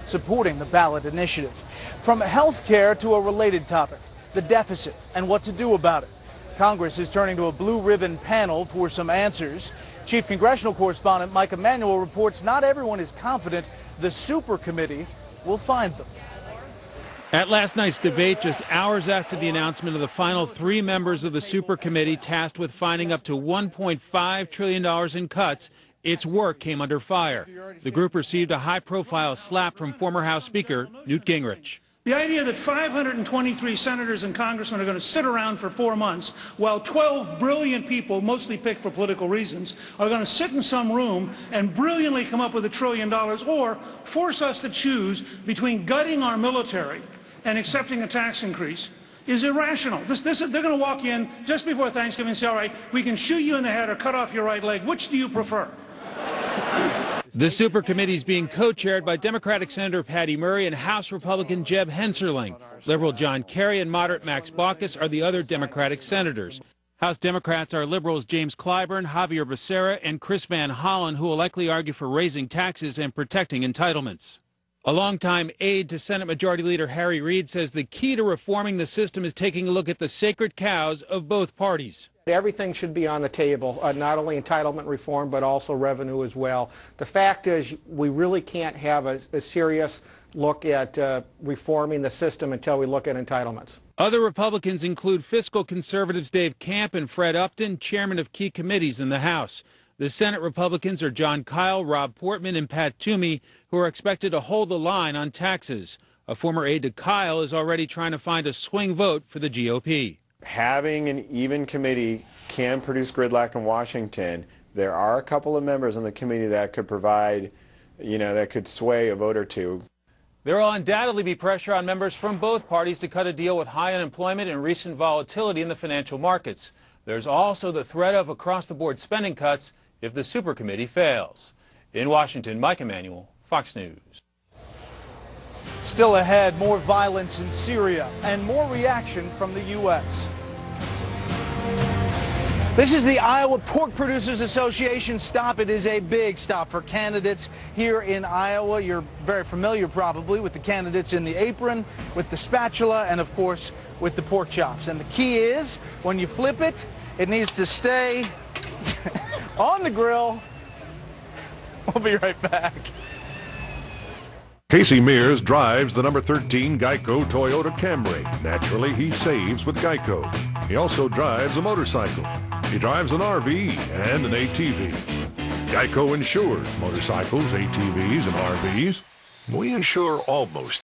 supporting the ballot initiative. From health care to a related topic, the deficit and what to do about it. Congress is turning to a blue ribbon panel for some answers. Chief Congressional Correspondent Mike Emanuel reports not everyone is confident the super committee will find them. At last night's debate, just hours after the announcement of the final 3 members of the super committee tasked with finding up to $1.5 trillion in cuts, its work came under fire. The group received a high-profile slap from former House Speaker Newt Gingrich. The idea that 523 senators and congressmen are going to sit around for 4 months while 12 brilliant people, mostly picked for political reasons, are going to sit in some room and brilliantly come up with $1 trillion or force us to choose between gutting our military and accepting a tax increase is irrational. They're going to walk in just before Thanksgiving and say, all right, we can shoot you in the head or cut off your right leg. Which do you prefer? The super committee is being co-chaired by Democratic Senator Patty Murray and House Republican Jeb Hensarling. Liberal John Kerry and moderate Max Baucus are the other Democratic senators. House Democrats are liberals James Clyburn, Javier Becerra, and Chris Van Hollen, who will likely argue for raising taxes and protecting entitlements. A longtime aide to Senate Majority Leader Harry Reid says the key to reforming the system is taking a look at the sacred cows of both parties. Everything should be on the table, not only entitlement reform, but also revenue as well. The fact is, we really can't have a serious look at reforming the system until we look at entitlements. Other Republicans include fiscal conservatives Dave Camp and Fred Upton, chairman of key committees in the House. The Senate Republicans are John Kyle, Rob Portman, and Pat Toomey, who are expected to hold the line on taxes. A former aide to Kyle is already trying to find a swing vote for the GOP. Having an even committee can produce gridlock in Washington. There are a couple of members on the committee that could provide, that could sway a vote or two. There will undoubtedly be pressure on members from both parties to cut a deal with high unemployment and recent volatility in the financial markets. There's also the threat of across-the-board spending cuts if the super committee fails. In Washington, Mike Emanuel, Fox News. Still ahead, more violence in Syria and more reaction from the U.S. This is the Iowa Pork Producers Association stop. It is a big stop for candidates here in Iowa. You're very familiar probably with the candidates in the apron, with the spatula, and of course with the pork chops. And the key is, when you flip it, it needs to stay on the grill. We'll be right back. Casey Mears drives the number 13 Geico Toyota Camry. Naturally, he saves with Geico. He also drives a motorcycle. He drives an RV and an ATV. Geico insures motorcycles, ATVs, and RVs. We insure almost